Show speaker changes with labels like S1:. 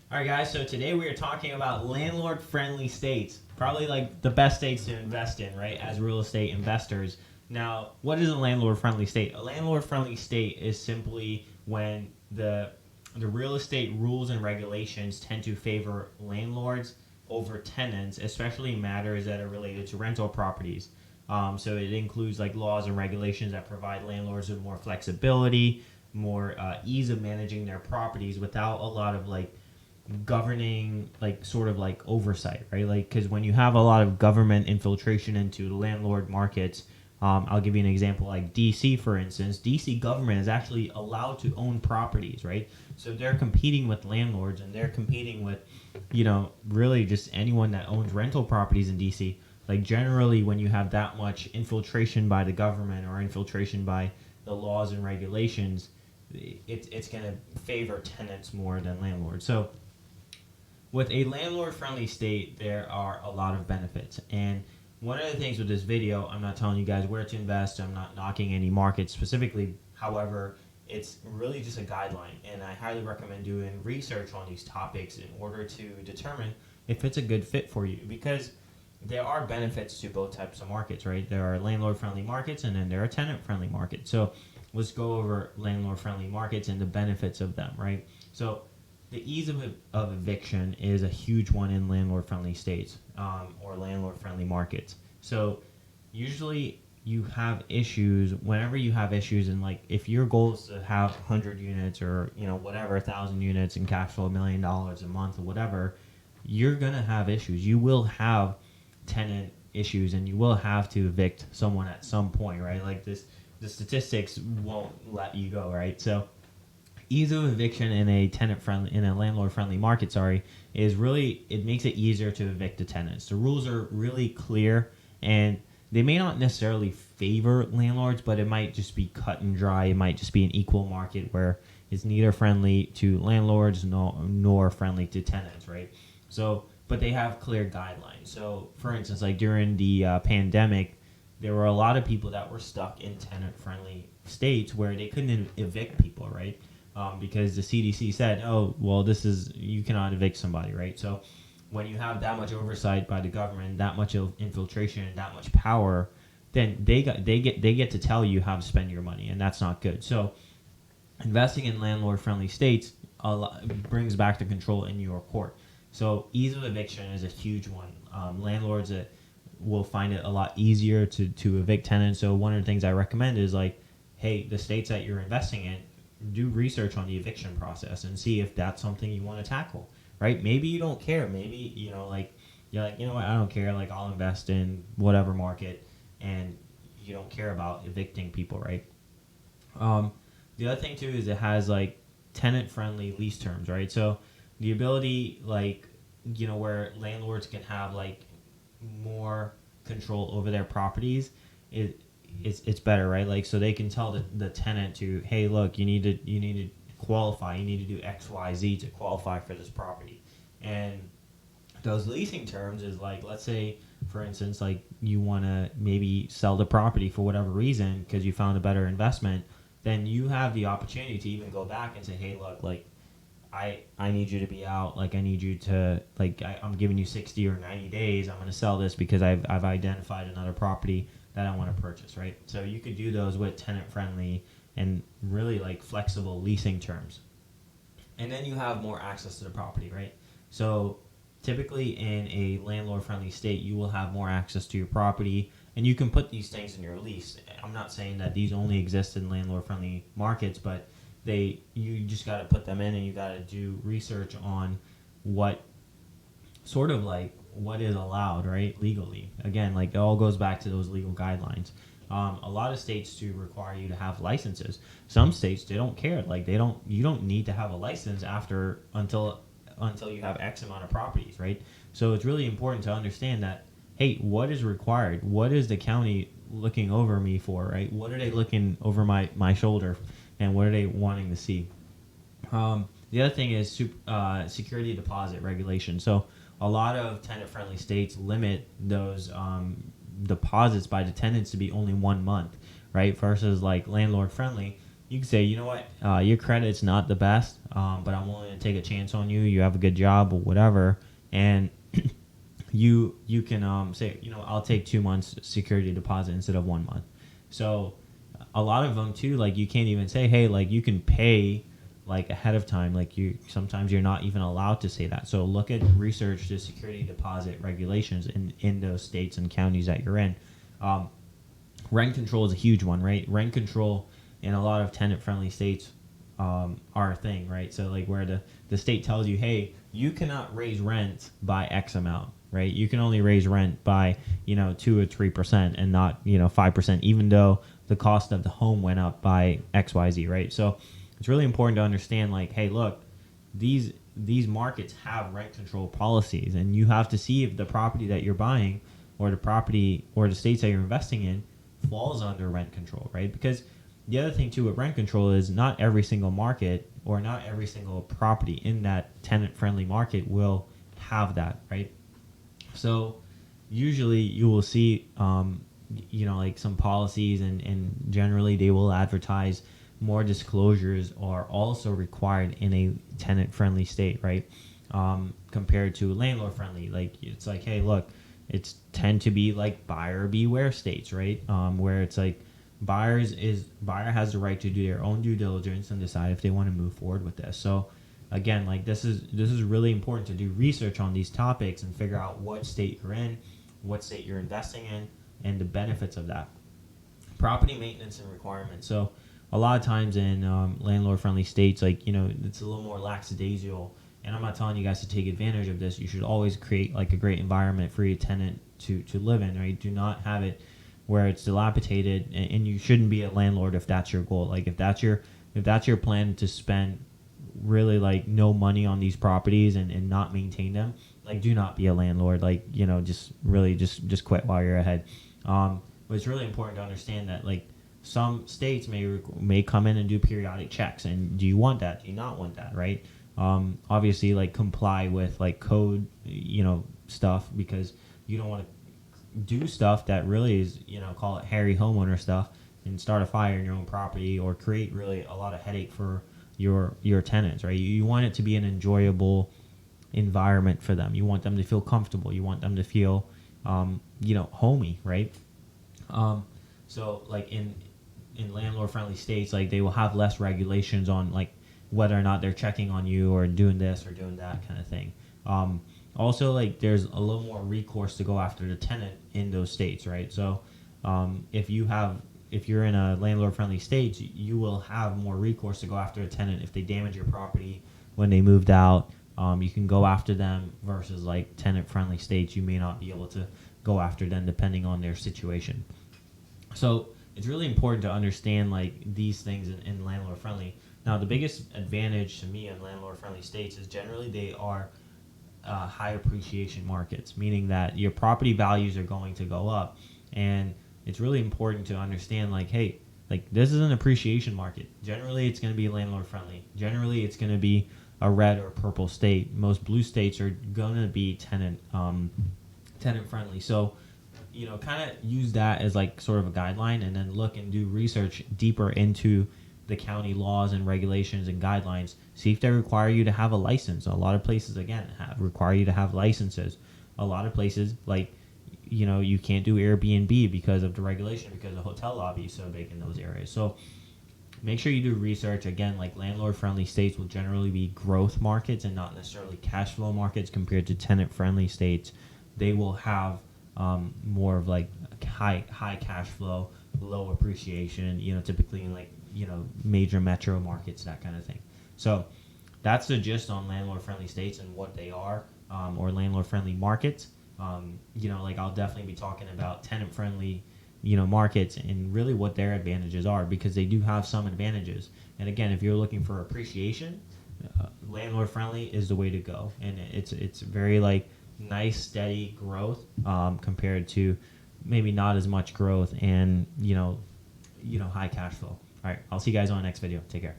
S1: All right, guys. So today we are talking about landlord-friendly states. Probably like the best states to invest in, right? As real estate investors. Now, what is a landlord-friendly state? A landlord-friendly state is simply when the real estate rules and regulations tend to favor landlords over tenants, especially in matters that are related to rental properties. So it includes like laws and regulations that provide landlords with more flexibility, more ease of managing their properties without a lot of like governing like sort of like oversight, right? Like because when you have a lot of government infiltration into the landlord markets, I'll give you an example like DC, for instance. DC government is actually allowed to own properties, right? So they're competing with landlords and they're competing with, really just anyone that owns rental properties in DC. Like generally, when you have that much infiltration by the government or infiltration by the laws and regulations, it's going to favor tenants more than landlords. So with a landlord friendly state, there are a lot of benefits. And one of the things with this video, I'm not telling you guys where to invest, I'm not knocking any market specifically. However, it's really just a guideline. And I highly recommend doing research on these topics in order to determine if it's a good fit for you. Because there are benefits to both types of markets, right? There are landlord friendly markets and then there are tenant friendly markets. So let's go over landlord friendly markets and the benefits of them, right? So the ease of eviction is a huge one in landlord-friendly states or landlord-friendly markets. So usually you have issues whenever you have issues, and like if your goal is to have 100 units or whatever 1,000 units and cash flow $1 million a month or whatever, you're gonna have issues. You will have tenant issues, and you will have to evict someone at some point, right? Like the statistics won't let you go, right? So ease of eviction in a landlord friendly market, is really, it makes it easier to evict the tenants. The rules are really clear, and they may not necessarily favor landlords, but it might just be cut and dry. It might just be an equal market where it's neither friendly to landlords nor friendly to tenants, right? So but they have clear guidelines. So for instance, like during the pandemic, there were a lot of people that were stuck in tenant friendly states where they couldn't evict people, right? Because the CDC said, "Oh, well, you cannot evict somebody," right? So, when you have that much oversight by the government, that much infiltration, that much power, then they get to tell you how to spend your money, and that's not good. So, investing in landlord-friendly states brings back the control in your court. So, ease of eviction is a huge one. Landlords will find it a lot easier to evict tenants. So, one of the things I recommend is like, hey, the states that you're investing in, do research on the eviction process and see if that's something you want to tackle, right? Maybe you don't care. Maybe, you're like, what, I don't care. Like, I'll invest in whatever market, and you don't care about evicting people, right? The other thing, too, is it has, like, tenant-friendly lease terms, right? So the ability, like, where landlords can have, like, more control over their properties is it's better, right? Like, so they can tell the tenant to, hey, look, you need to qualify, you need to do X, Y, Z to qualify for this property. And those leasing terms is like, let's say, for instance, like you want to maybe sell the property for whatever reason because you found a better investment, then you have the opportunity to even go back and say, hey, look, like I need you to be out. Like I need you to, like I'm giving you 60 or 90 days. I'm going to sell this because I've identified another property that I want to purchase, right? So you could do those with tenant friendly and really like flexible leasing terms. And then you have more access to the property, right? So typically in a landlord friendly state, you will have more access to your property, and you can put these things in your lease. I'm not saying that these only exist in landlord friendly markets, but you just got to put them in, and you got to do research on what sort of like what is allowed, right, legally. Again, like it all goes back to those legal guidelines. A lot of states do require you to have licenses. Some states, they don't care. Like you don't need to have a license until you have X amount of properties, right? So it's really important to understand that, hey, what is required? What is the county looking over me for, right? What are they looking over my shoulder, and what are they wanting to see? The other thing is security deposit regulation. So a lot of tenant-friendly states limit those deposits by the tenants to be only 1 month, right? Versus like landlord-friendly, you can say, you know what, your credit's not the best, but I'm willing to take a chance on you. You have a good job or whatever, and you can say, you know, I'll take 2 months security deposit instead of 1 month. So a lot of them too, like you can't even say, hey, like you can pay like ahead of time. Like sometimes you're not even allowed to say that. So look at research the security deposit regulations in those states and counties that you're in. Rent control is a huge one, right? Rent control in a lot of tenant friendly states are a thing, right? So like where the state tells you, hey, you cannot raise rent by X amount, right? You can only raise rent by, 2 or 3% and not, 5%, even though the cost of the home went up by XYZ, right? So it's really important to understand, like, hey, look, these markets have rent control policies, and you have to see if the property that you're buying or the property or the states that you're investing in falls under rent control, right? Because the other thing too with rent control is not every single market or not every single property in that tenant-friendly market will have that, right? So usually you will see, like some policies, and generally they will advertise more disclosures are also required in a tenant-friendly state, right? Compared to landlord-friendly. Like it's like, hey, look, it's tend to be like buyer beware states, right? Where it's like buyer has the right to do their own due diligence and decide if they want to move forward with this. So again, like this is really important to do research on these topics and figure out what state you're in, what state you're investing in, and the benefits of that. Property maintenance and requirements. So a lot of times in landlord-friendly states, like, it's a little more lackadaisical. And I'm not telling you guys to take advantage of this. You should always create like a great environment for your tenant to live in, right? Do not have it where it's dilapidated, and you shouldn't be a landlord if that's your goal. Like if that's your plan to spend really like no money on these properties and not maintain them, like do not be a landlord. Like, just really just quit while you're ahead. But it's really important to understand that like some states may come in and do periodic checks, and do you want that? Do you not want that, right? Obviously like comply with like code, stuff, because you don't want to do stuff that really is, call it hairy homeowner stuff and start a fire in your own property or create really a lot of headache for your tenants, right? You want it to be an enjoyable environment for them. You want them to feel comfortable. You want them to feel, homey, right? So like in landlord friendly states, like they will have less regulations on like whether or not they're checking on you or doing this or doing that kind of thing. Also, like there's a little more recourse to go after the tenant in those states, right? So if you're in a landlord-friendly state, you will have more recourse to go after a tenant if they damage your property when they moved out. You can go after them versus like tenant-friendly states. You may not be able to go after them depending on their situation. So it's really important to understand like these things in landlord-friendly. Now, the biggest advantage to me in landlord-friendly states is generally they are high appreciation markets, meaning that your property values are going to go up. And it's really important to understand like, hey, like this is an appreciation market. Generally, it's going to be landlord friendly. Generally, it's going to be a red or purple state. Most blue states are going to be tenant friendly. So, kind of use that as like sort of a guideline, and then look and do research deeper into the county laws and regulations and guidelines. See if they require you to have a license. A lot of places, again, require you to have licenses. A lot of places, like, you can't do Airbnb because of the regulation, because the hotel lobby is so big in those areas. So make sure you do research. Again, like landlord-friendly states will generally be growth markets and not necessarily cash flow markets compared to tenant-friendly states. They will have more of like high cash flow, low appreciation, typically in like, major metro markets, that kind of thing. So that's the gist on landlord-friendly states and what they are, or landlord-friendly markets. Like I'll definitely be talking about tenant-friendly, markets and really what their advantages are, because they do have some advantages. And again, if you're looking for appreciation, landlord-friendly is the way to go. And it's very like nice, steady growth compared to maybe not as much growth and, high cash flow. All right, I'll see you guys on the next video. Take care.